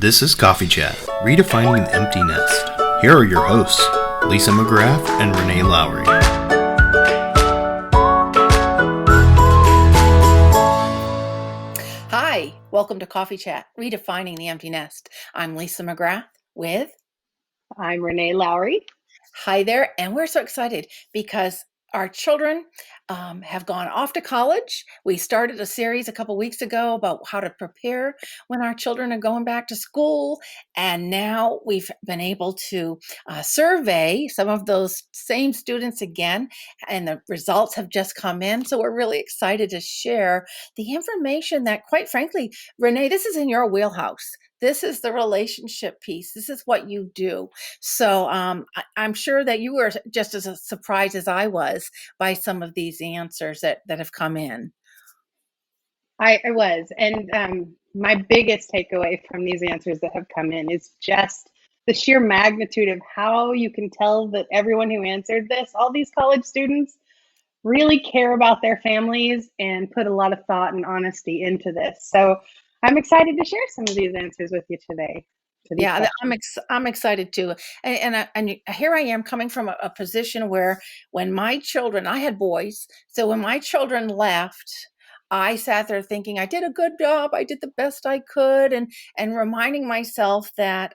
This is Coffee Chat, Redefining the Empty Nest. Here are your hosts, Lisa McGrath and Renee Lowry. Hi, welcome to Coffee Chat, Redefining the Empty Nest. I'm Lisa McGrath with... I'm Renee Lowry. Hi there, and we're so excited because our children have gone off to college. We started a series a couple weeks ago about how to prepare when our children are going back to school, and now we've been able to survey some of those same students again, and the results have just come in, so we're really excited to share the information that, quite frankly, Renee, this is in your wheelhouse. This is the relationship piece. This is what you do. So I'm sure that you were just as surprised as I was by some of these answers that have come in. I was. And my biggest takeaway from these answers that have come in is just the sheer magnitude of how you can tell that everyone who answered this, all these college students, really care about their families and put a lot of thought and honesty into this. So I'm excited to share some of these answers with you today. Yeah, I'm excited too. And here I am coming from a position where when my children, I had boys, so when my children left, I sat there thinking I did a good job. I did the best I could, and reminding myself that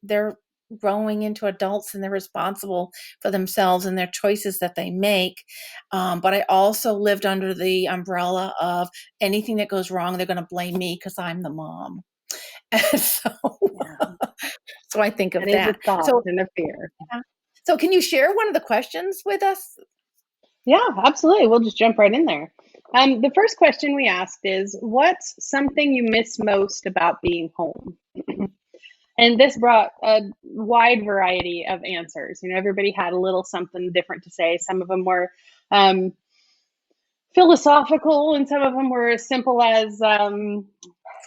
they're growing into adults and they're responsible for themselves and their choices that they make. But I also lived under the umbrella of anything that goes wrong, they're going to blame me because I'm the mom. And so I think of that. Is a thought and a fear. So can you share one of the questions with us? Yeah, absolutely. We'll just jump right in there. The first question we asked is, what's something you miss most about being home? And this brought a wide variety of answers. You know, everybody had a little something different to say. Some of them were philosophical, and some of them were as simple as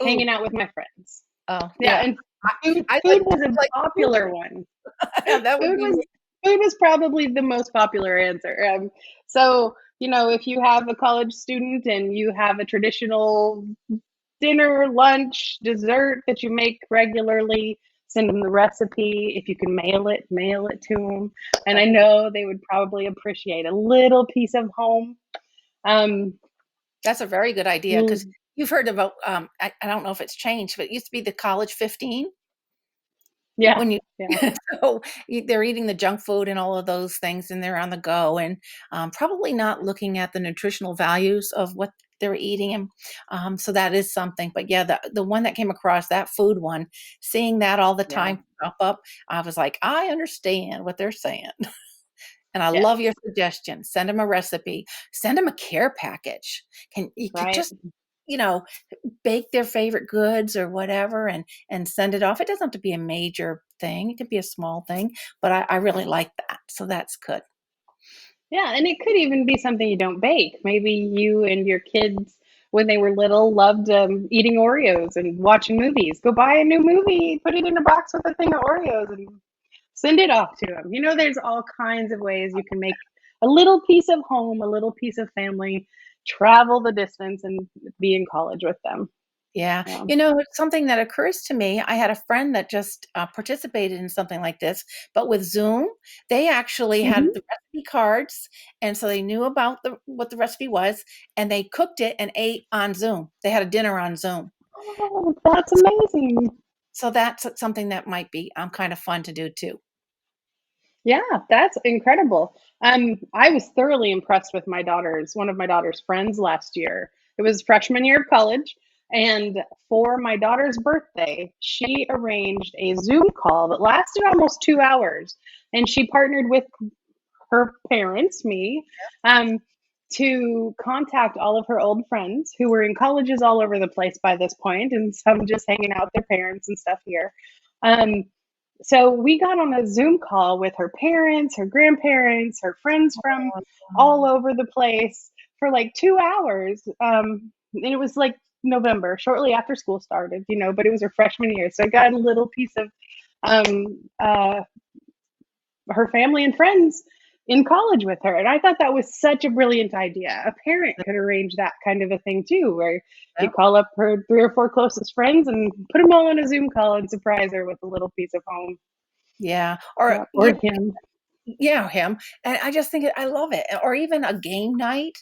hanging out with my friends. Oh, yeah. And food was a popular one. Yeah, food was probably the most popular answer. So, you know, if you have a college student and you have a traditional dinner, lunch, dessert that you make regularly, send them the recipe. If you can mail it to them. And I know they would probably appreciate a little piece of home. That's a very good idea, because you've heard about, I don't know if it's changed, but it used to be the college 15. Yeah. So they're eating the junk food and all of those things, and they're on the go, and probably not looking at the nutritional values of what they're eating. So that is something. But yeah, the one that came across, that food one, seeing that all the time pop up, I was like, I understand what they're saying. And I love your suggestion. Send them a recipe. Send them a care package. Could just, bake their favorite goods or whatever and send it off. It doesn't have to be a major thing. It could be a small thing, but I really like that. So that's good. Yeah, and it could even be something you don't bake. Maybe you and your kids, when they were little, loved eating Oreos and watching movies. Go buy a new movie, put it in a box with a thing of Oreos, and send it off to them. You know, there's all kinds of ways you can make a little piece of home, a little piece of family, travel the distance and be in college with them. Yeah. It's something that occurs to me. I had a friend that just participated in something like this, but with Zoom, they actually had the recipe cards. And so they knew about what the recipe was, and they cooked it and ate on Zoom. They had a dinner on Zoom. Oh, that's amazing. So that's something that might be kind of fun to do too. Yeah, that's incredible. I was thoroughly impressed with one of my daughter's friends last year. It was freshman year of college. And for my daughter's birthday, she arranged a Zoom call that lasted almost 2 hours. And she partnered with her parents, me, to contact all of her old friends who were in colleges all over the place by this point, and some just hanging out with their parents and stuff here. So we got on a Zoom call with her parents, her grandparents, her friends from all over the place for like 2 hours. And it was like November, shortly after school started, but it was her freshman year. So I got a little piece of her family and friends in college with her. And I thought that was such a brilliant idea. A parent could arrange that kind of a thing too, where you Yeah. call up her 3 or 4 closest friends and put them all on a Zoom call and surprise her with a little piece of home. Yeah. Or Yeah, or him. yeah, him, and I just think I love it, or even a game night.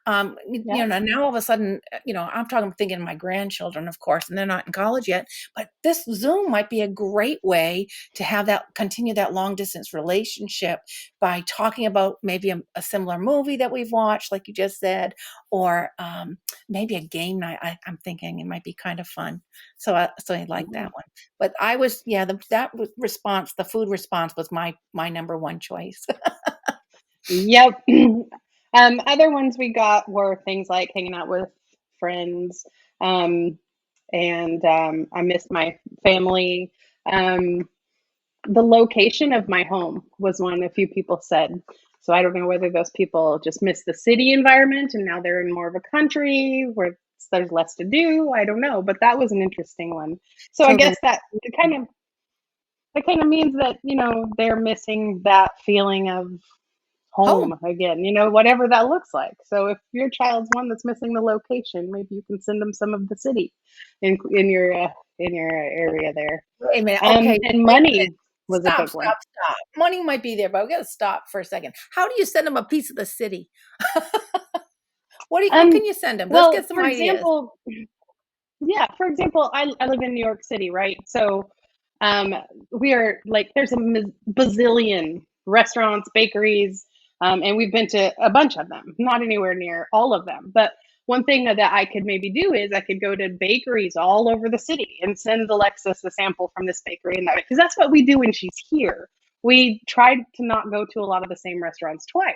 Yes. Now all of a sudden, I'm thinking of my grandchildren, of course, and they're not in college yet, but this Zoom might be a great way to have that continue that long distance relationship by talking about maybe a similar movie that we've watched, like you just said, or maybe a game night. I'm thinking it might be kind of fun. So I like that one. But I was, yeah, response, the food response was my number one choice. Yep. Other ones we got were things like hanging out with friends, um, and I missed my family. Um, the location of my home was one a few people said. So I don't know whether those people just miss the city environment and now they're in more of a country where there's less to do. I don't know, but that was an interesting one. So I So the guess that kind of means that they're missing that feeling of home. home again, whatever that looks like. So if your child's one that's missing the location, maybe you can send them some of the city in your area there. Wait a minute. Okay, And wait a minute. money was a Stop, big one. stop, stop. Money might be there, but we gotta stop for a second. How do you send them a piece of the city? What Um, can you send them? Let's well, get some for ideas. example, yeah, for example, I live in New York City, right? So um, we are like, there's a bazillion restaurants, bakeries, and we've been to a bunch of them, not anywhere near all of them. But one thing that I could maybe do is I could go to bakeries all over the city and send Alexis a sample from this bakery and that, because that's what we do when she's here. We tried to not go to a lot of the same restaurants twice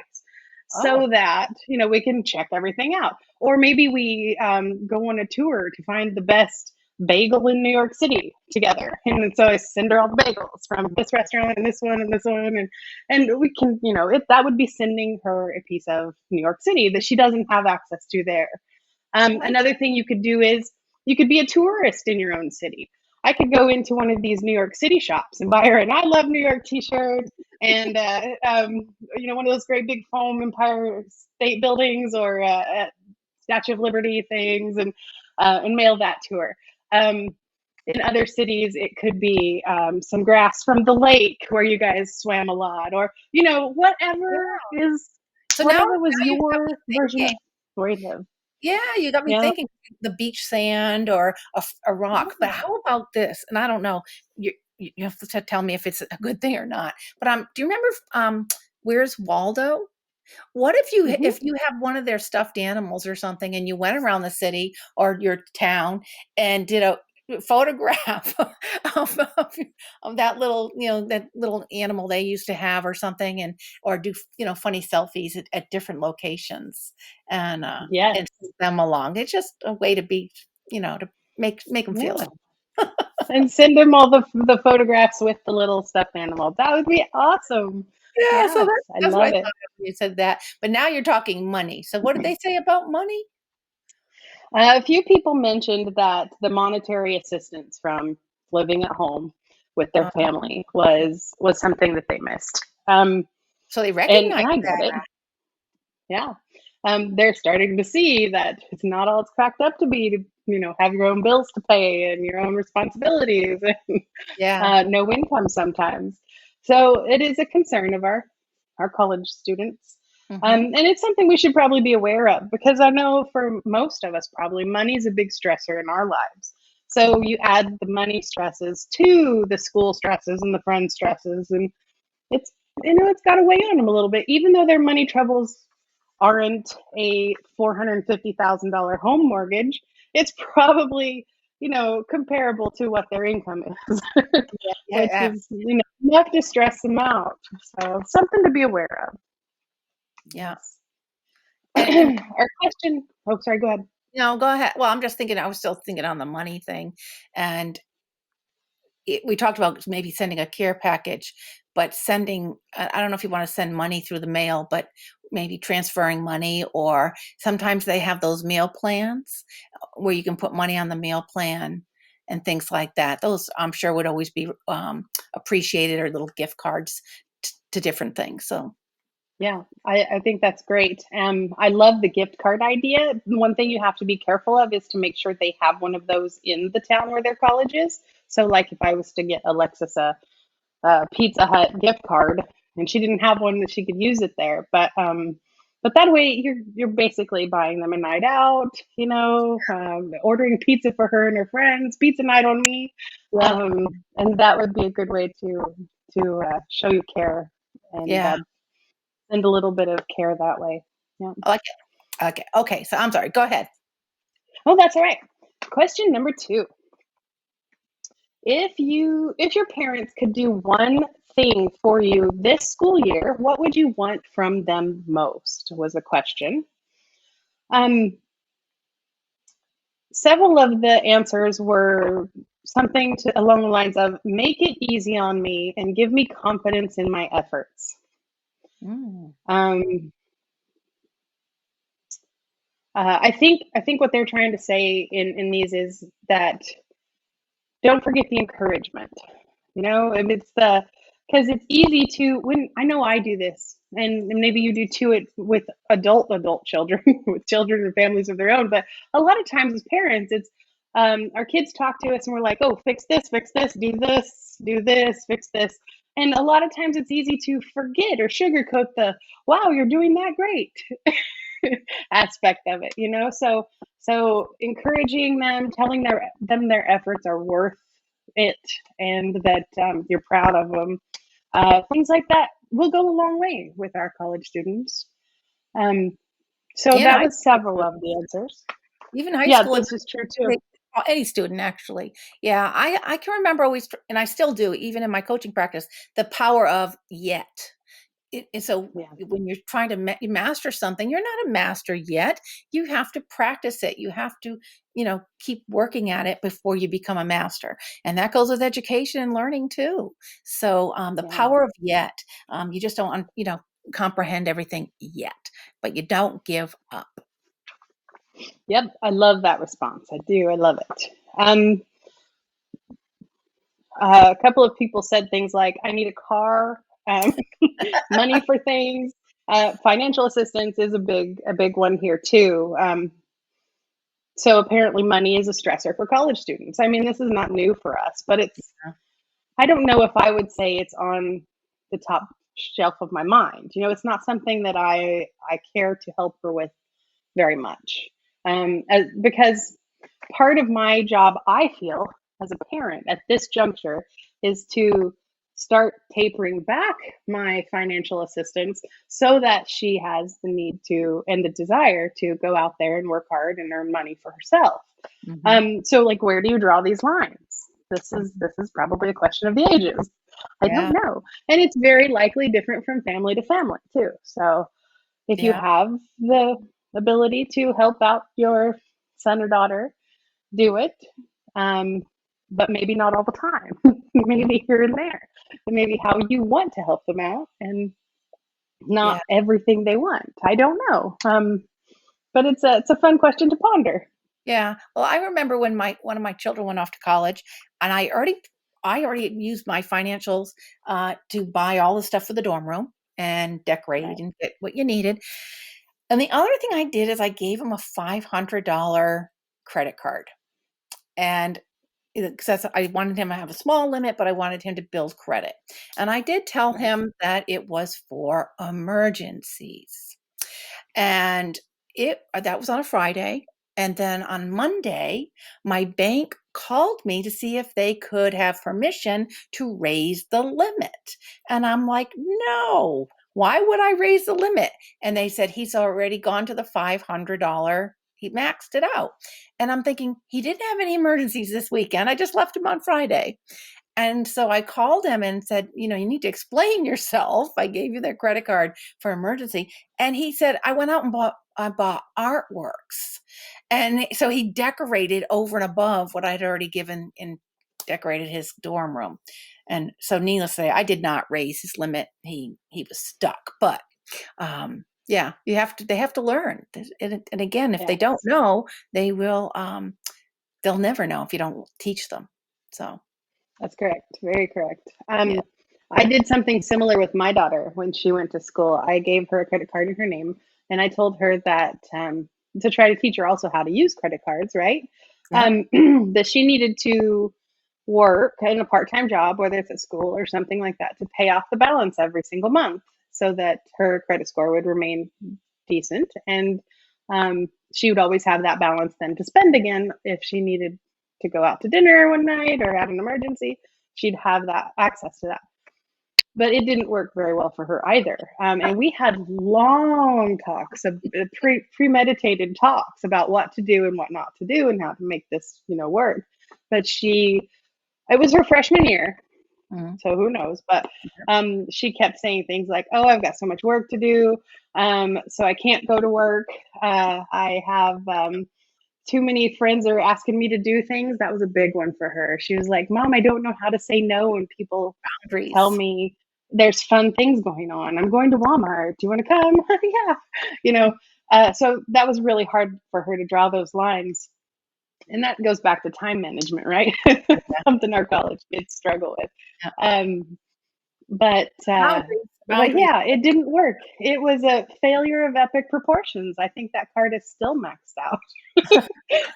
Oh, so that we can check everything out, or maybe we go on a tour to find the best bagel in New York City together. And so I send her all the bagels from this restaurant and this one and this one, and we can, that would be sending her a piece of New York City that she doesn't have access to there. I like Another thing you could do is you could be a tourist in your own city. I could go into one of these New York City shops and buy her an "I Love New York" T-shirt and one of those great big foam Empire State Buildings or Statue of Liberty things, and mail that to her. Um, in other cities, it could be some grass from the lake where you guys swam a lot, or yeah. So whatever was now you got your me version of thinking. where you live. Yeah, you got me Yeah. thinking the beach sand or a rock. But how about this? And I don't know. You have to tell me if it's a good thing or not. But do you remember Where's Waldo? What Hmm. if you have one of their stuffed animals or something and you went around the city or your town and did a photograph of, of that little animal they used to have or something, and or do funny selfies at different locations and Yes. send them along. It's just a way to be, to make them feel Yeah. it. And send them all the photographs with the little stuffed animal. That would be awesome. Yeah, so Yes, I that's what I love thought it. of when you said that. But now you're talking money. So what did they say about money? A few people mentioned that the monetary assistance from living at home with their Uh, family was something that they missed. so they And recognize I get it. that. Yeah. They're starting to see that it's not all it's cracked up to be, to have your own bills to pay and your own responsibilities and Yeah. no income sometimes. So it is a concern of our college students. Mhm. And it's something we should probably be aware of, because I know for most of us, probably money is a big stressor in our lives. So Mhm. you add the money stresses to the school stresses and the friend stresses, and it's it's got to weigh on them a little bit, even though their money troubles aren't a $450,000 home mortgage. It's probably comparable to what their income is, Yeah, which yeah, is enough to stress them out. So something to be aware of. yeah. Yes. And Our question. Oh, sorry. Go ahead. no, go ahead. Well, I'm just thinking. I was still thinking on the money thing, and we talked about maybe sending a care package, but sending. I don't know if you want to send money through the mail, but maybe transferring money, or sometimes they have those meal plans where you can put money on the meal plan and things like that. Those I'm sure would always be appreciated, or little gift cards to different things. So. Yeah, I think that's great. I love the gift card idea. One thing you have to be careful of is to make sure they have one of those in the town where their college is. So, like if I was to get Alexis a Pizza Hut gift card, and she didn't have one that she could use it there, but that way you're basically buying them a night out, ordering pizza for her and her friends, pizza night on me, Yep. and that would be a good way to show you care and Yeah. send a little bit of care that way. Yeah. I like it. Okay. Okay. So I'm sorry. Go ahead. Oh, that's all right. Question number 2. If your parents could do one thing for you this school year, what would you want from them most? Was a question. Um, Several of the answers were something along the lines of make it easy on me and give me confidence in my efforts. Mm. Um, I think what they're trying to say in these is that don't forget the encouragement. And it's the because it's easy to when I know I do this, and maybe you do too. It with adult children, with children and families of their own. But a lot of times as parents, it's our kids talk to us and we're like, "Oh, fix this, do this, fix this." And a lot of times it's easy to forget or sugarcoat the "Wow, you're doing that great" aspect of it. So encouraging them, telling them their efforts are worth it, and that you're proud of them. Things like that will go a long way with our college students. Um, so In that high was several school, of the answers. even high Yeah, school, and this is true too. any student actually. Yeah, I can remember always, and I still do, even in my coaching practice, the power of yet. So Yeah, when you're trying to master something, you're not a master yet. You have to practice it. You have to, keep working at it before you become a master. And that goes with education and learning too. So the yeah. power of yet, you just don't, comprehend everything yet, but you don't give up. Yep, I love that response. I do. I love it. Um, a couple of people said things like, "I need a car," money for things. Financial assistance is a big one here too. So apparently, money is a stressor for college students. I mean, this is not new for us, but I don't know if I would say it's on the top shelf of my mind. It's not something that I care to help her with very much. Because part of my job, I feel, as a parent at this juncture, is to start tapering back my financial assistance so that she has the need to and the desire to go out there and work hard and earn money for herself. Hmm. So like where do you draw these lines? This is Hmm. this is probably a question of the ages. I don't Yeah, know. And it's very likely different from family to family too. So if you yeah, have the ability to help out your son or daughter, do it. Um, but maybe not all the time. Maybe here and there. Maybe how you want to help them out and not yeah. everything they want. I don't know. But it's a fun question to ponder. Yeah. Well, I remember when my one of my children went off to college, and I already used my financials to buy all the stuff for the dorm room and decorated Right. and get what you needed. And the other thing I did is I gave him a $500 credit card, and because I wanted him to have a small limit, but I wanted him to build credit. And I did tell Right. him that it was for emergencies. And that was on a Friday, and then on Monday, my bank called me to see if they could have permission to raise the limit, and I'm like, "No, why would I raise the limit?" And they said, "He's already gone to the $500, he maxed it out." And I'm thinking, "He didn't have any emergencies this weekend, I just left him on Friday." And so I called him and said, "You need to explain yourself. I gave you that credit card for emergency." And he said, "I went out and I bought artworks." And so he decorated over and above what I'd already given and decorated his dorm room. And so needless to say, I did not raise his limit. He was stuck. But yeah, they have to learn. And again, if they don't Yes. know, they'll never know if you don't teach them. So That's correct. Very correct. yeah. I did something similar with my daughter when she went to school. I gave her a credit card in her name, and I told her that to try to teach her also how to use credit cards, right? Yeah. That she needed to work in a part-time job, whether it's at school or something like that, to pay off the balance every single month so that her credit score would remain decent. And she would always have that balance then to spend again if she needed to go out to dinner one night or had an emergency. She'd have that access to that. But it didn't work very well for her either. And we had long talks, premeditated talks about what to do and what not to do and how to make this, work. But it was her freshman year, so who knows? But she kept saying things like, "Oh, I've got so much work to do, so I can't go to work. I have too many friends are asking me to do things." That was a big one for her. She was like, "Mom, I don't know how to say no when people tell Boundaries. me there's fun things going on. I'm going to Walmart. Do you want to come?" Yeah. So that was really hard for her to draw those lines. And that goes back to time management, right? Something our college kids struggle with. Yeah. But Boundaries. yeah, it didn't work. It was a failure of epic proportions. I think that card is still maxed out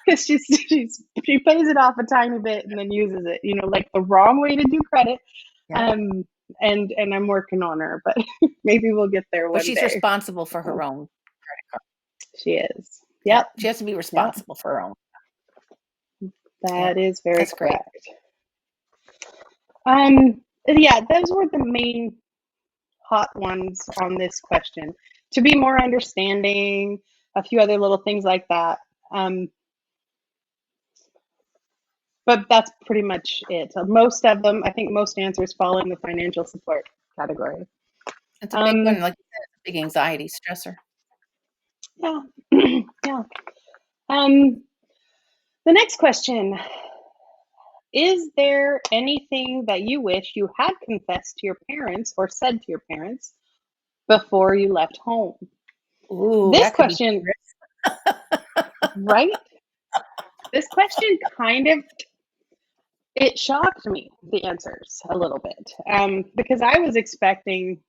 because she pays it off a tiny bit and then uses it, like the wrong way to do credit. Yeah. And I'm working on her, but maybe we'll get there one But she's day. responsible for her own credit card. She is. Yep. She has to be responsible for her own. That is very That's great. correct. Yeah, those were the main hot ones on this question. To be more understanding, a few other little things like that. But that's pretty much it. So most of them, I think most answers fall in the financial support category. It's a big one, like you said, it's a big anxiety stressor. Yeah. Yeah. The next question. Is there anything that you wish you had confessed to your parents or said to your parents before you left home? Ooh, This that could be question, right? This question it shocked me, the answers a little bit, because I was expecting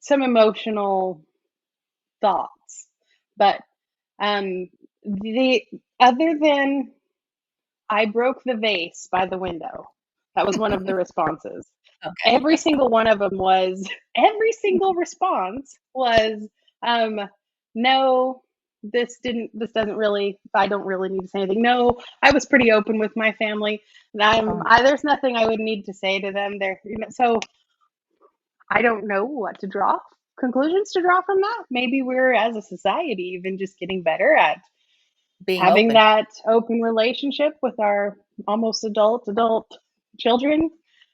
some emotional thoughts, but the other than "I broke the vase by the window," that was one of the responses. Okay. Every single response was, no, this doesn't really, I don't really need to say anything. No, I was pretty open with my family. There's nothing I would need to say to them there. So I don't know what to draw conclusions to draw from that. Maybe we're, as a society, even just getting better at Being having open. that open relationship with our almost adult children.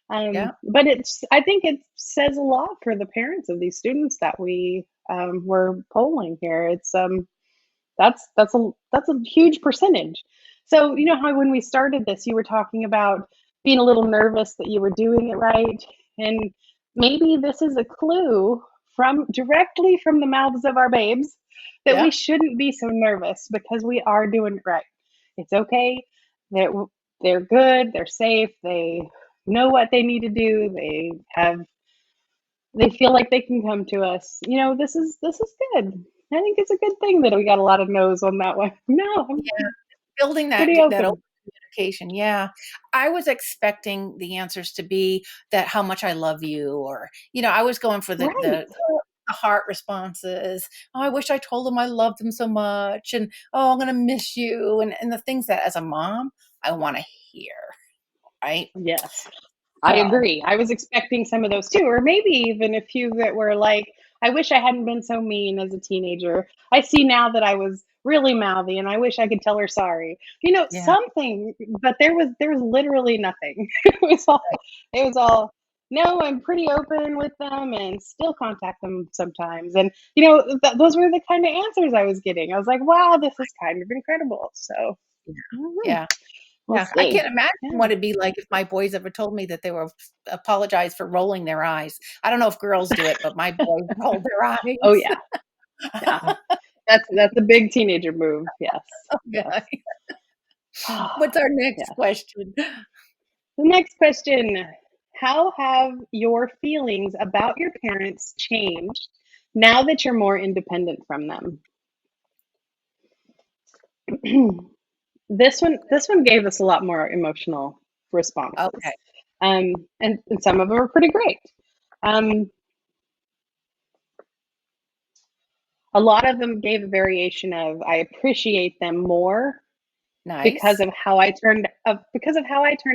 But I think it says a lot for the parents of these students that we were polling here. It's that's a huge percentage. So you know how when we started this, you were talking about being a little nervous that you were doing it right, and maybe this is a clue directly from the mouths of our babes that we shouldn't be so nervous because we are doing it right. It's okay. They're good. They're safe. They know what they need to do. They feel like they can come to us. This is good. I think it's a good thing that we got a lot of no's on that one. No, I'm building that pretty open. open communication. Yeah. I was expecting the answers to be that how much I love you, or, I was going for the heart responses. Oh, I wish I told them I loved them so much. And, oh, I'm going to miss you. And the things that as a mom, I want to hear. Right. Yes, I agree. I was expecting some of those too, or maybe even a few that were like, I wish I hadn't been so mean as a teenager. I see now that I was really mouthy and I wish I could tell her sorry. Something, but there was literally nothing. It was all, no, I'm pretty open with them and still contact them sometimes. And those were the kind of answers I was getting. I was like, wow, this is kind of incredible. So yeah. We'll Yeah, see. I can't imagine what it'd be like if my boys ever told me that they were apologized for rolling their eyes. I don't know if girls do it, but my boys roll their eyes. Oh yeah, yeah. That's a big teenager move. Yes. Okay. What's our next question? The next question: How have your feelings about your parents changed now that you're more independent from them? This one gave us a lot more emotional responses. Okay. And some of them are pretty great. Um, a lot of them gave a variation of I appreciate them more because Nice. of how I turned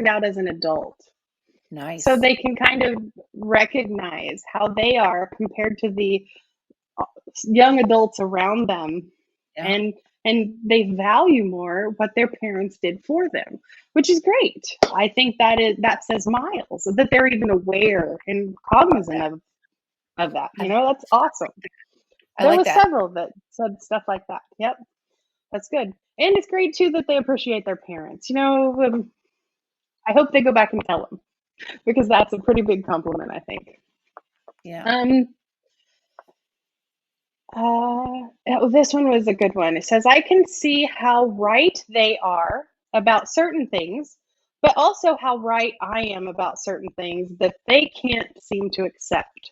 out as an adult. So Nice. they can kind of recognize how they are compared to the young adults around them, Yeah. and they value more what their parents did for them, which is great. I think that says miles that they're even aware and Love cognizant that. of that. I That's awesome. I There like was that. several that said stuff like that. Yep, that's good. And it's great too that they appreciate their parents. I hope they go back and tell them, because that's a pretty big compliment, I think. Yeah. um this one was a good one. It says, I can see how right they are about certain things, but also how right I am about certain things that they can't seem to accept.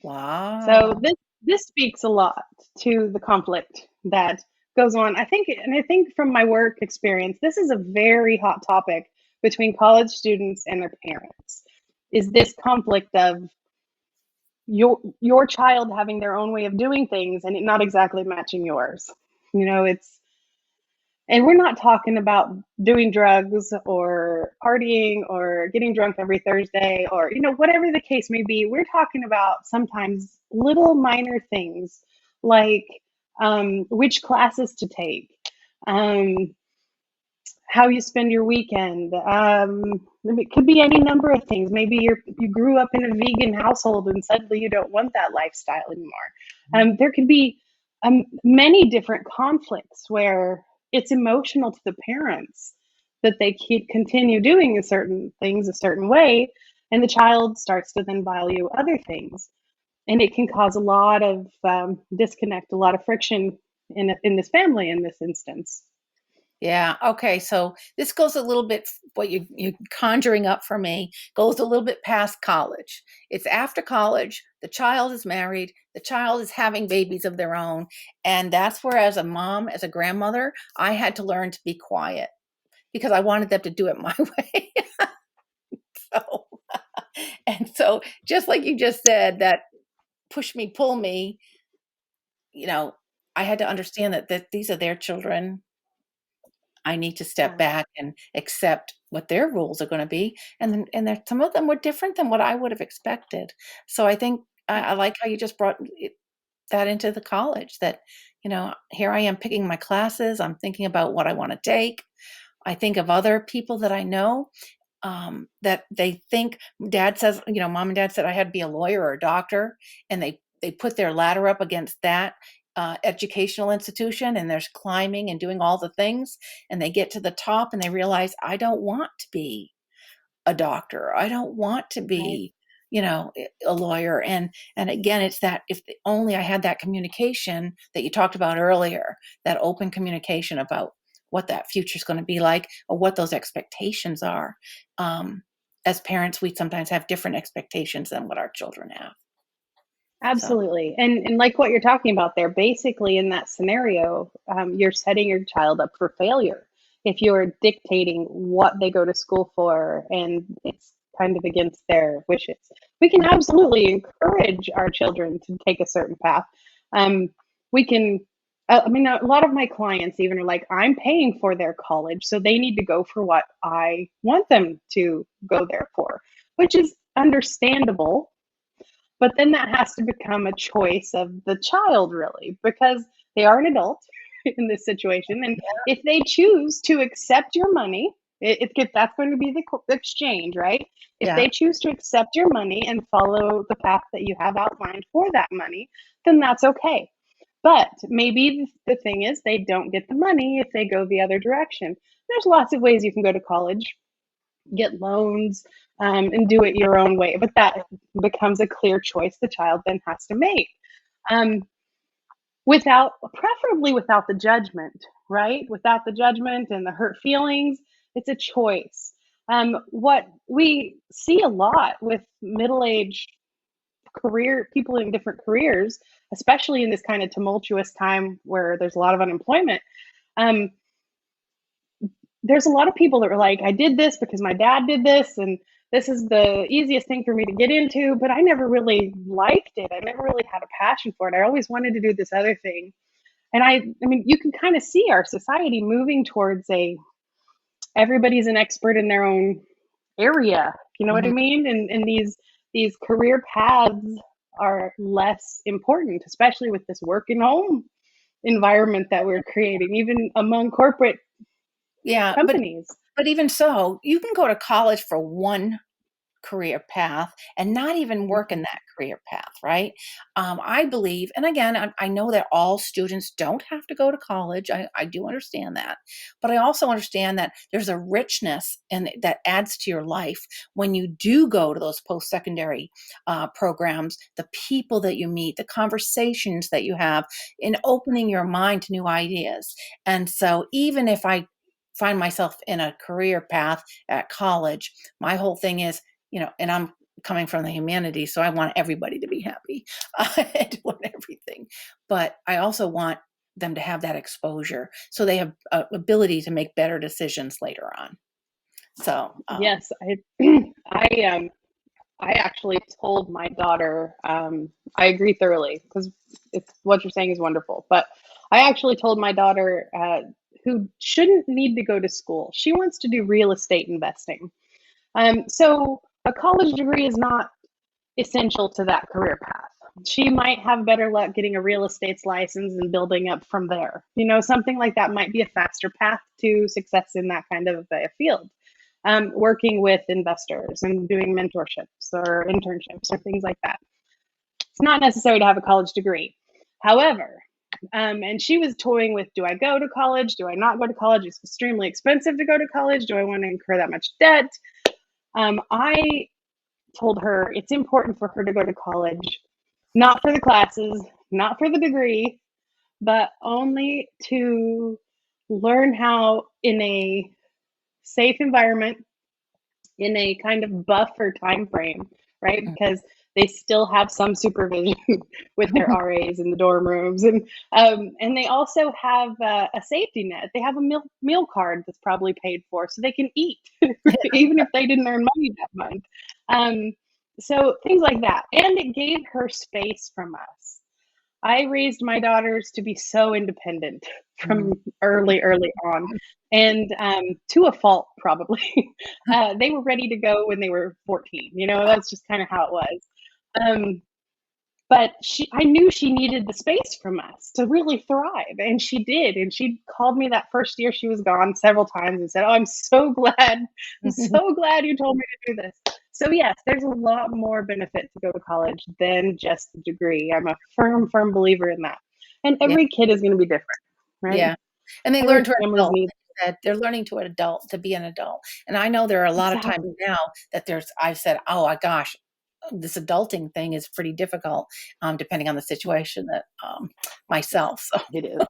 So Wow. this speaks a lot to the conflict that goes on. I think from my work experience, this is a very hot topic between college students and their parents. Is this conflict of your child having their own way of doing things and it not exactly matching yours. It's and we're not talking about doing drugs or partying or getting drunk every Thursday, or whatever the case may be. We're talking about sometimes little minor things like which classes to take, um, how you spend your weekend. It could be any number of things. Maybe you grew up in a vegan household and suddenly you don't want that lifestyle anymore. There could be many different conflicts where it's emotional to the parents that they continue doing certain things a certain way, and the child starts to then value other things, and it can cause a lot of disconnect, a lot of friction in this family in this instance. Yeah. Okay. So this goes a little bit, what you conjuring up for me goes a little bit past college. It's after college. The child is married. The child is having babies of their own. And that's where, as a mom, as a grandmother, I had to learn to be quiet because I wanted them to do it my way. So, and so just like you just said, that push me, pull me, you know, I had to understand that these are their children. I need to step Yeah, back and accept what their rules are gonna be, and there some of them were different than what I would have expected. So I think I like how you just brought that into the college that, here I am picking my classes, I'm thinking about what I wanna take. I think of other people that I know, that they think dad says, mom and dad said I had to be a lawyer or a doctor, and they put their ladder up against that educational institution, and there's climbing and doing all the things, and they get to the top and they realize I don't want to be a doctor. I don't want to right. be, a lawyer. And again, it's that if only I had that communication that you talked about earlier, that open communication about what that future is going to be like or what those expectations are. Um, as parents, we sometimes have different expectations than what our children have. So Absolutely. And like what you're talking about there, basically in that scenario, you're setting your child up for failure if you're dictating what they go to school for and it's kind of against their wishes. We can absolutely encourage our children to take a certain path. Um, we can, I mean, a lot of my clients even are like, I'm paying for their college, so they need to go for what I want them to go there for, which is understandable, but then that has to become a choice of the child, really, because they are an adult in this situation. And if they choose to accept your money, that's going to be the exchange, right? If yeah, they choose to accept your money and follow the path that you have outlined for that money, then that's okay. But maybe the thing is they don't get the money if they go the other direction. There's lots of ways you can go to college, get loans, and do it your own way. But that becomes a clear choice the child then has to make, um, preferably without the judgment, right? Without the judgment and the hurt feelings. It's a choice. What we see a lot with middle-aged people in different careers, especially in this kind of tumultuous time where there's a lot of unemployment. Um, there's a lot of people that are like, I did this because my dad did this, and this is the easiest thing for me to get into, but I never really liked it. I never really had a passion for it. I always wanted to do this other thing. And I mean, you can kind of see our society moving towards everybody's an expert in their own area. You know what I Mhm. mean? And these career paths are less important, especially with this work and home environment that we're creating, even among corporate Yeah, companies. but even so, you can go to college for one career path and not even work in that career path, right? I believe, and again, I know that all students don't have to go to college. I do understand that. But I also understand that there's a richness and that adds to your life when you do go to those post secondary programs, the people that you meet, the conversations that you have, in opening your mind to new ideas. And so, even if I find myself in a career path at college, my whole thing is, and I'm coming from the humanities, so I want everybody to be happy. I want everything. But I also want them to have that exposure so they have ability to make better decisions later on. So, Yes, I I actually told my daughter, I agree thoroughly because it's what you're saying is wonderful. But I actually told my daughter, who shouldn't need to go to school, she wants to do real estate investing. So a college degree is not essential to that career path. She might have better luck getting a real estate license and building up from there. Something like that might be a faster path to success in that kind of a field. Working with investors and doing mentorships or internships or things like that. It's not necessary to have a college degree. However, and she was toying with, do I go to college? Do I not go to college? It's extremely expensive to go to college. Do I want to incur that much debt? I told her it's important for her to go to college, not for the classes, not for the degree, but only to learn how, in a safe environment, in a kind of buffer time frame, right? Because they still have some supervision with their RAs in the dorm rooms, and they also have a safety net. They have a meal card that's probably paid for, so they can eat, even if they didn't earn money that month. Um, so things like that, and it gave her space from us. I raised my daughters to be so independent from early on, and to a fault, probably. They were ready to go when they were 14. That's just kind of how it was. Um, but I knew she needed the space from us to really thrive, and she did. And she called me that first year she was gone several times and said, "Oh, I'm so glad, I'm so glad you told me to do this." So yes, there's a lot more benefit to go to college than just the degree. I'm a firm believer in that. And yeah, every kid is going to be different, right? yeah. And they Every learn to family's adult. need. Like you said, they're learning to be an adult. And I know there are a lot of times Exactly. now that I've said, oh my gosh, this adulting thing is pretty difficult, depending on the situation that myself. So, It is.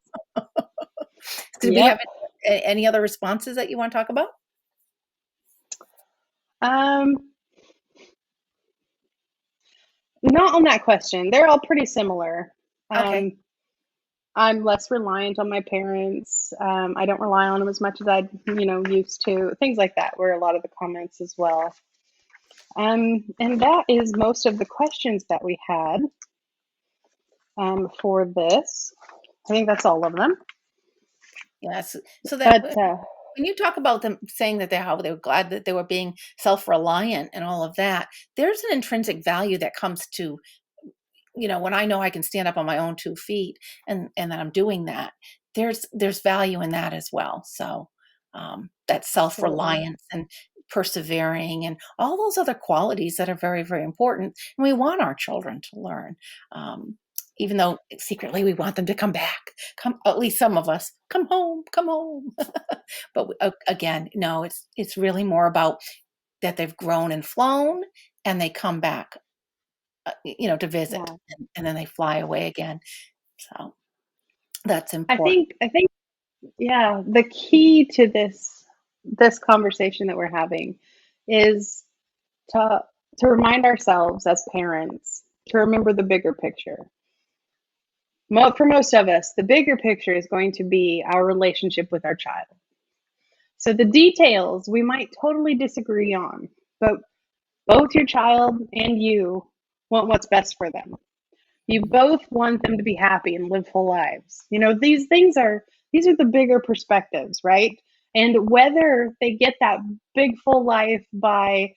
do we have Yep. any other responses that you want to talk about? Um, Not on that question. They're all pretty similar. Okay. Um, I'm less reliant on my parents. I don't rely on them as much as I, used to. Things like that were a lot of the comments as well. And that is most of the questions that we had for this. I think that's all of them. Yes. So that But when you talk about them saying that how they were glad that they were being self-reliant and all of that, there's an intrinsic value that comes to, when I know I can stand up on my own 2 feet and that I'm doing that, there's value in that as well. So that absolutely. self-reliance and persevering and all those other qualities that are very, very important. And we want our children to learn. Even though secretly we want them to come back, at least some of us, come home, come home. But again, no, it's really more about that they've grown and flown and they come back, to visit, Yeah. and then they fly away again. So that's I important. think I think yeah, the key to this conversation that we're having is to remind ourselves as parents to remember the bigger picture. For most of us, the bigger picture is going to be our relationship with our child. So the details we might totally disagree on, but both your child and you want what's best for them. You both want them to be happy and live full lives. These are the bigger perspectives, right? And whether they get that big full life by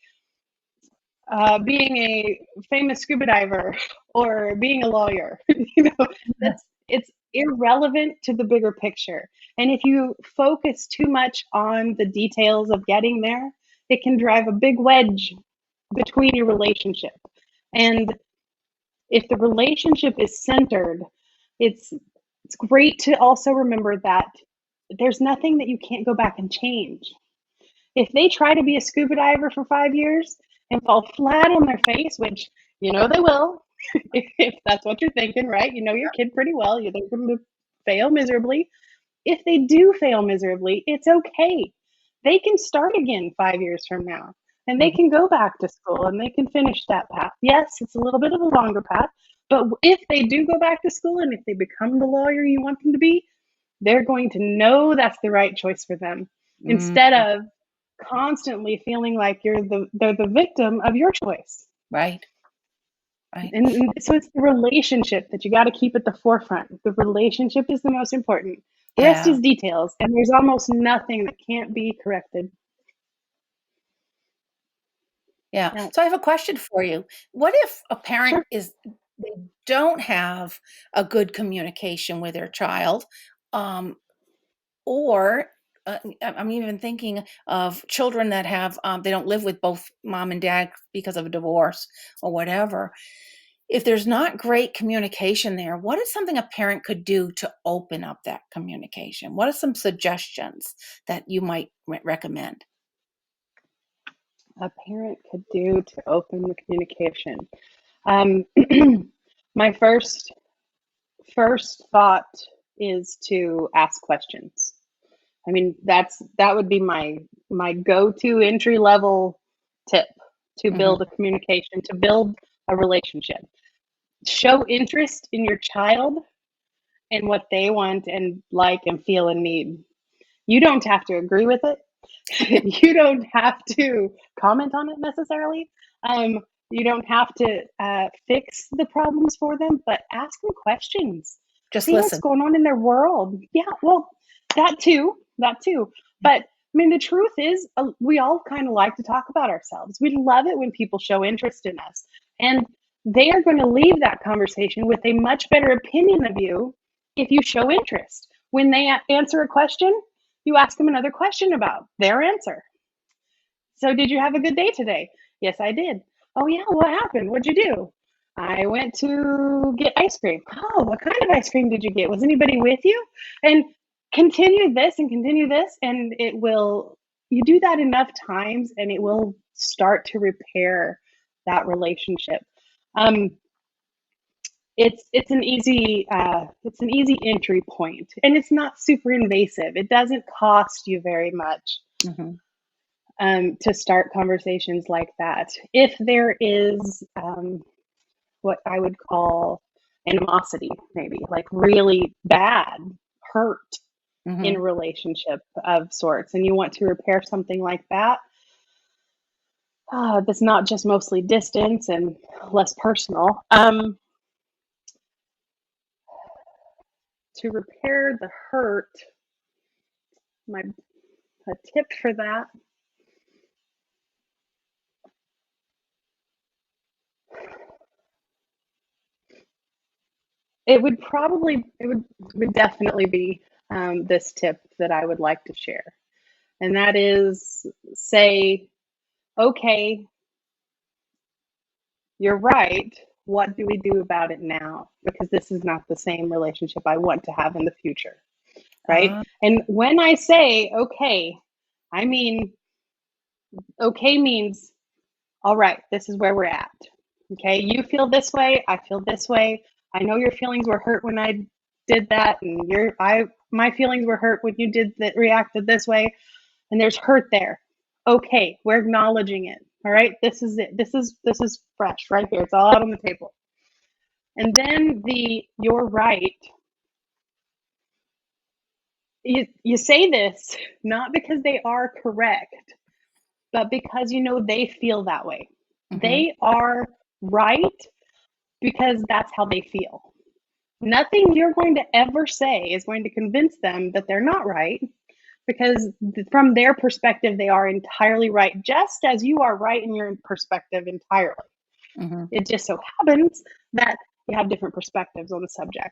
being a famous scuba diver or being a lawyer, it's irrelevant to the bigger picture. And if you focus too much on the details of getting there, it can drive a big wedge between your relationship. And if the relationship is centered, it's great to also remember that there's nothing that you can't go back and change. If they try to be a scuba diver for 5 years and fall flat on their face, which they will, if that's what you're thinking, right? You know your kid pretty well. They're going to fail miserably. If they do fail miserably, it's okay. They can start again 5 years from now, and they can go back to school and they can finish that path. Yes, it's a little bit of a longer path, but if they do go back to school and if they become the lawyer you want them to be, they're going to know that's the right choice for them, instead of constantly feeling like they're the victim of your choice. Right. And so it's the relationship that you got to keep at the forefront. The relationship is the most important. The rest is details, and there's almost nothing that can't be corrected. Yeah. So I have a question for you. What if a parent they don't have a good communication with their child, or I'm even thinking of children that have they don't live with both mom and dad because of a divorce or whatever. If there's not great communication there, what is something a parent could do to open up that communication? What are some suggestions that you might recommend? A parent could do to open the communication. My first thought is to ask questions. I mean, that would be my go-to entry level tip to build a communication, to build a relationship. Show interest in your child and what they want and like and feel and need. You don't have to agree with it. You don't have to comment on it necessarily. You don't have to fix the problems for them, but ask them questions. Just see listen. What's going on in their world. Yeah, well, that too. But I mean, the truth is, we all kind of like to talk about ourselves. We love it when people show interest in us, and they are going to leave that conversation with a much better opinion of you if you show interest. When they answer a question, you ask them another question about their answer. So, did you have a good day today? Yes, I did. Oh, yeah, what happened? What'd you do? I went to get ice cream. Oh, what kind of ice cream did you get? Was anybody with you? And continue this, and it will, you do that enough times and it will start to repair that relationship. It's an easy entry point, and it's not super invasive. It doesn't cost you very much to start conversations like that. If there is what I would call animosity, maybe like really bad hurt in a relationship of sorts, and you want to repair something like that, that's not just mostly distance and less personal. To repair the hurt, a tip for that it would definitely be this tip that I would like to share, and that is, say, okay, you're right. What do we do about it now? Because this is not the same relationship I want to have in the future, right? And when I say okay, I mean okay means, all right, this is where we're at. Okay, you feel this way, I feel this way. I know your feelings were hurt when I did that, and my feelings were hurt when you did that, reacted this way, and there's hurt there. Okay, we're acknowledging it. All right, this is it. This is fresh right here. It's all out on the table. And then the you're right. You say this not because they are correct, but because they feel that way. Mm-hmm. They are right because that's how they feel. Nothing you're going to ever say is going to convince them that they're not right, because from their perspective, they are entirely right, just as you are right in your perspective entirely. Mm-hmm. It just so happens that we have different perspectives on the subject.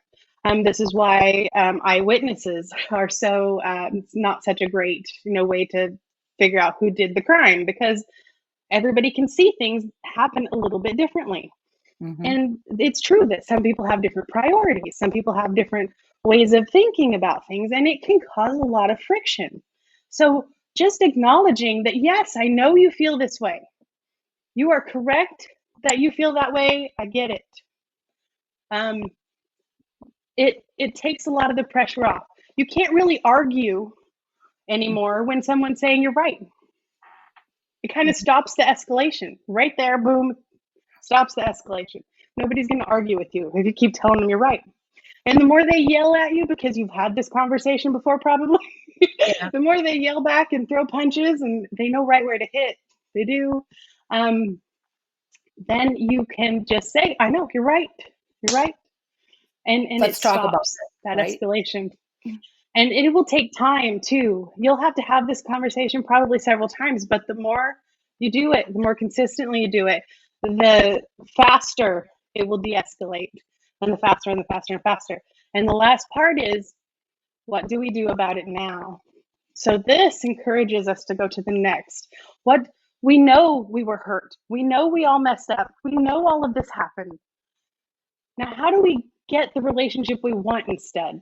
This is why eyewitnesses are so not such a great way to figure out who did the crime, because everybody can see things happen a little bit differently. Mm-hmm. And it's true that some people have different priorities, some people have different ways of thinking about things, and it can cause a lot of friction. So just acknowledging that, yes, I know you feel this way. You are correct that you feel that way. I get it. Um, it takes a lot of the pressure off. You can't really argue anymore when someone's saying you're right. It kind of stops the escalation right there. Boom, stops the escalation. Nobody's going to argue with you if you keep telling them you're right. And the more they yell at you, because you've had this conversation before, probably, Yeah. the more they yell back and throw punches, and they know right where to hit. They do. Um, then you can just say, "I know you're right. You're right," and it Let's talk about stops it, that right? escalation. And it will take time too. You'll have to have this conversation probably several times, but the more you do it, the more consistently you do it, the faster it will de-escalate, and the faster and the faster and faster. And the last part is, what do we do about it now? So this encourages us to go to the next. What we know, we were hurt. We know we all messed up. We know all of this happened. Now, how do we get the relationship we want instead?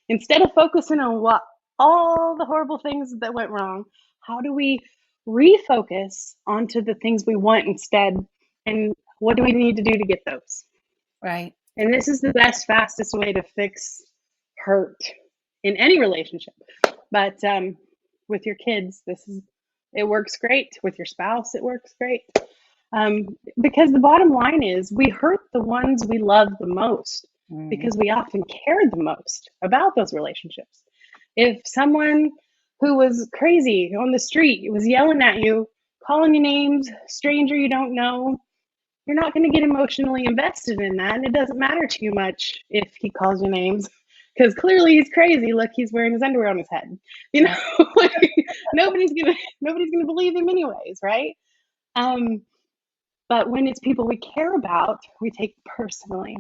Instead of focusing on what all the horrible things that went wrong, how do we refocus onto the things we want instead? And what do we need to do to get those? Right. And this is the best, fastest way to fix hurt in any relationship. But with your kids, it works great. With your spouse, it works great. Because the bottom line is, we hurt the ones we love the most, Mm-hmm. because we often cared the most about those relationships. If someone who was crazy on the street was yelling at you, calling you names, stranger you don't know, you're not going to get emotionally invested in that. And it doesn't matter to you much if he calls you names, because clearly he's crazy. Look, he's wearing his underwear on his head. Right. Like, nobody's gonna believe him anyways, right? Um, but when it's people we care about, we take it personally,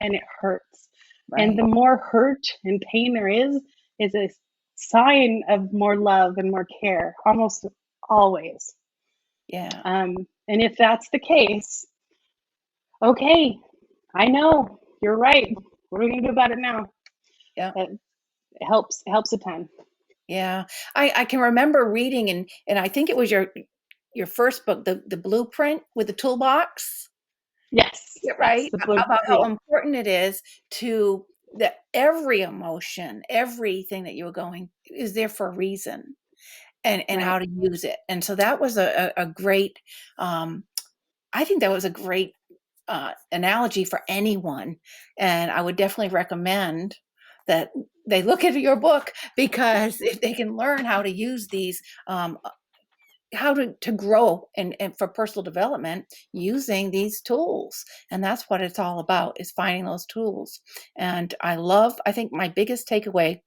and it hurts. And Right. the more hurt and pain there is a sign of more love and more care, almost always. Yeah. And if that's the case, okay, I know you're right. What are we gonna do about it now? Yeah. It helps a ton. Yeah. I can remember reading, and I think it was your first book, the blueprint with the toolbox. Yes, Yeah, yes, right? the blue. About how Yeah, important it is to that every emotion, everything that you were going is there for a reason, and right. how to use it. And so that was a great, um, I think that was a great analogy for anyone. And I would definitely recommend that they look into your book, because if they can learn how to use these, how to grow and for personal development using these tools. And that's what it's all about, is finding those tools. And I think my biggest takeaway,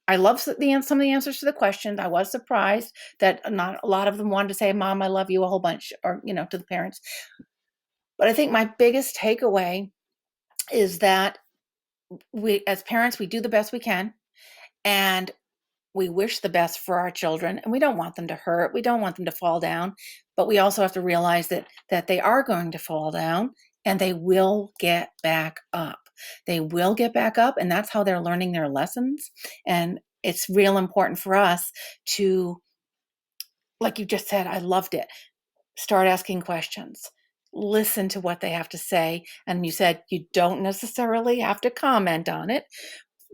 I love some of the answers to the questions. I was surprised that not a lot of them wanted to say, Mom, I love you, a whole bunch, or, to the parents. But I think my biggest takeaway is that we, as parents, we do the best we can. And we wish the best for our children, and we don't want them to hurt. We don't want them to fall down, but we also have to realize that they are going to fall down, and they will get back up. They will get back up, and that's how they're learning their lessons. And it's real important for us to, like you just said, I loved it. Start asking questions. Listen to what they have to say. And you said you don't necessarily have to comment on it.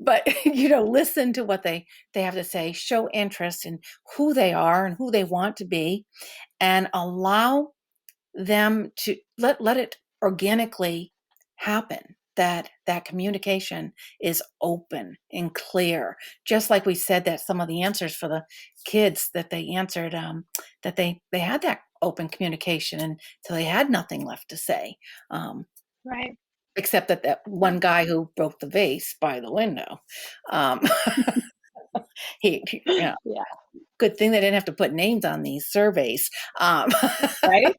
but listen to what they have to say, show interest in who they are and who they want to be, and allow them to let it organically happen. That communication is open and clear, just like we said that some of the answers for the kids that they answered, that they had that open communication, and so they had nothing left to say, um, Right. except that one guy who broke the vase by the window. um, he Yeah. good thing they didn't have to put names on these surveys. um, Right.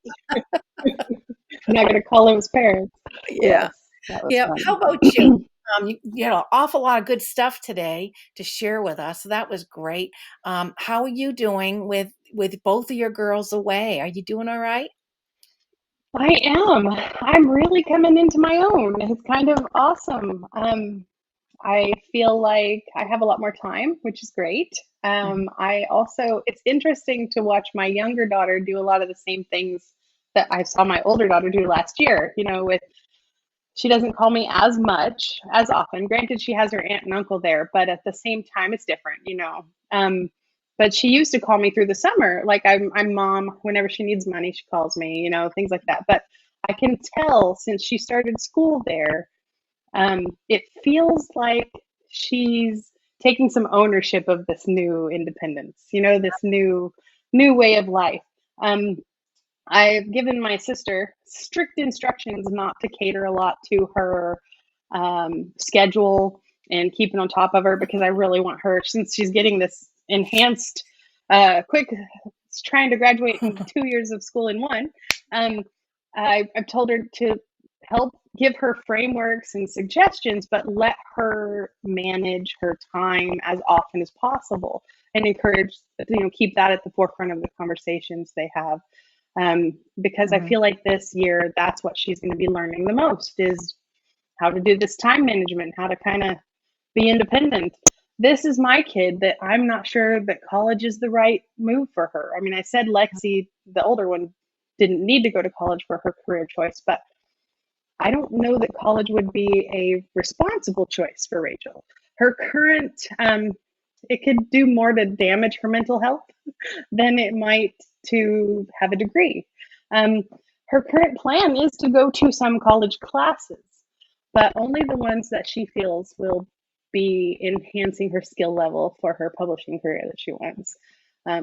Not going to call him his parents. yeah. Yes. That was Yeah. How about you? fun. Awful lot of good stuff today to share with us. So that was great. How are you doing with both of your girls away? Are you doing all right? I am. I'm really coming into my own. It's kind of awesome. I feel like I have a lot more time, which is great. Mhm. I also, it's interesting to watch my younger daughter do a lot of the same things that I saw my older daughter do last year. With she doesn't call me as much as often. Granted, she has her aunt and uncle there, but at the same time, it's different. But she used to call me through the summer. Like I'm mom. Whenever she needs money, she calls me. Things like that. But I can tell since she started school there, it feels like she's taking some ownership of this new independence. This new way of life. Um, I've given my sister strict instructions not to cater a lot to her schedule and keeping on top of her because I really want her, since she's getting this enhanced, quick, trying to graduate in 2 years of school in one. Um, I've told her to help give her frameworks and suggestions, but let her manage her time as often as possible and encourage, keep that at the forefront of the conversations they have, because I Mhm. feel like this year that's what she's going to be learning the most is how to do this time management, how to kind of be independent. This is my kid that I'm not sure that college is the right move for her. I mean, I said Lexi, the older one, didn't need to go to college for her career choice, but I don't know that college would be a responsible choice for Rachel. Her current, it could do more to damage her mental health than it might to have a degree. Um, Her current plan is to go to some college classes, but only the ones that she feels will be enhancing her skill level for her publishing career that she wants.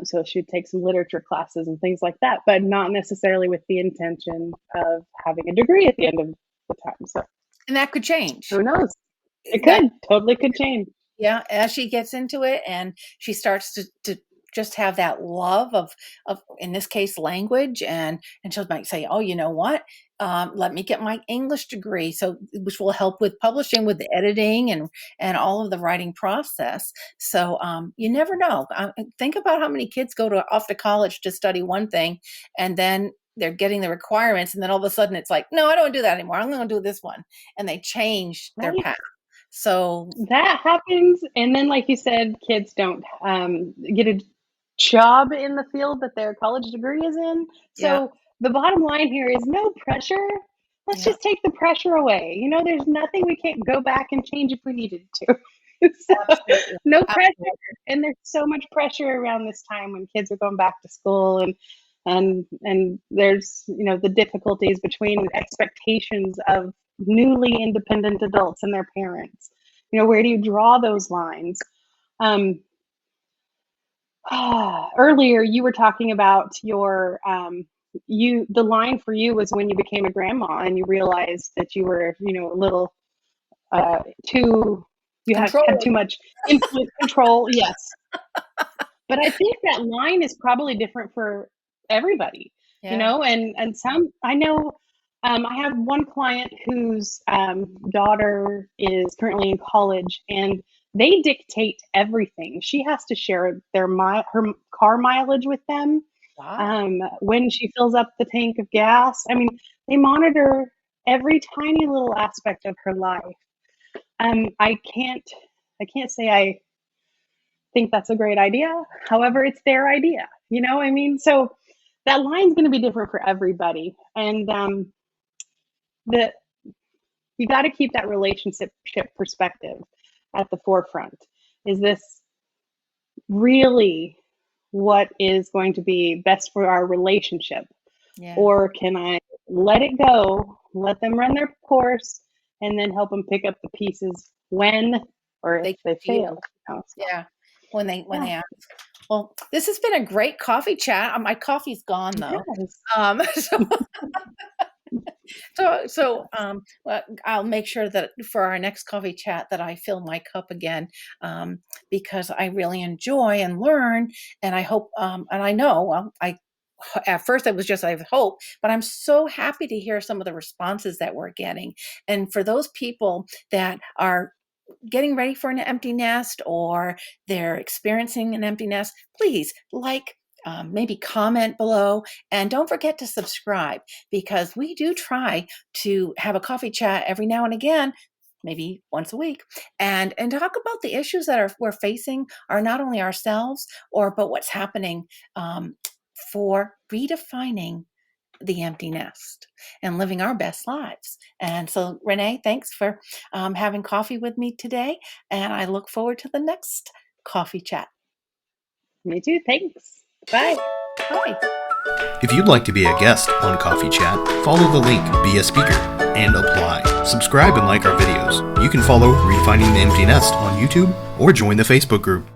So she'd take some literature classes and things like that, but not necessarily with the intention of having a degree at the end of the time. So And that could change. who knows? It That could totally could change. Yeah, as she gets into it and she starts to just have that love of in this case language, and she'll might say, oh, you know what, let me get my English degree, so which will help with publishing, with the editing and all of the writing process. So you never know. Think about how many kids go to off to college to study one thing, and then they're getting the requirements, and then all of a sudden it's like, no, I don't do that anymore, I'm going to do this one, and they change their Right? path. So That happens, and then, like you said, kids don't get a job in the field that their college degree is in. yeah. So the bottom line here is no pressure. Let's Yeah, just take the pressure away. There's nothing we can't go back and change if we needed to. So, absolutely, no pressure. absolutely. And there's so much pressure around this time when kids are going back to school, and there's the difficulties between expectations of newly independent adults and their parents. Where do you draw those lines? um, Earlier you were talking about your the line for you was when you became a grandma and you realized that you were a little too, you had Controlling. too much influence, control. Yes. But I think that line is probably different for everybody, Yeah. and some I know. I have one client whose daughter is currently in college, and they dictate everything. She has to share her car mileage with them, Wow. when she fills up the tank of gas. I mean, they monitor every tiny little aspect of her life. I can't say I think that's a great idea. However, it's their idea. I mean? So that line's going to be different for everybody. And the you got to keep that relationship perspective. at the forefront? Is this really what is going to be best for our relationship? Yeah. Or can I let it go, let them run their course, and then help them pick up the pieces when or if they fail? Yeah. When they Yeah. ask. Well, this has been a great coffee chat. My coffee's gone though. Yes. Well, I'll make sure that for our next coffee chat that I fill my cup again, because I really enjoy and learn, and I hope, and I know, well, at first it was just I have hope, but I'm so happy to hear some of the responses that we're getting, and for those people that are getting ready for an empty nest or they're experiencing an empty nest, please maybe comment below, and don't forget to subscribe, because we do try to have a coffee chat every now and again, maybe once a week, and talk about the issues that we're facing, are not only ourselves but what's happening, for redefining the empty nest and living our best lives. And so, Renee, thanks for having coffee with me today. And I look forward to the next coffee chat. Me too. Thanks. Bye. Bye. If you'd like to be a guest on Coffee Chat, follow the link, be a speaker, and apply. Subscribe and like our videos. You can follow Redefining the Empty Nest on YouTube or join the Facebook group.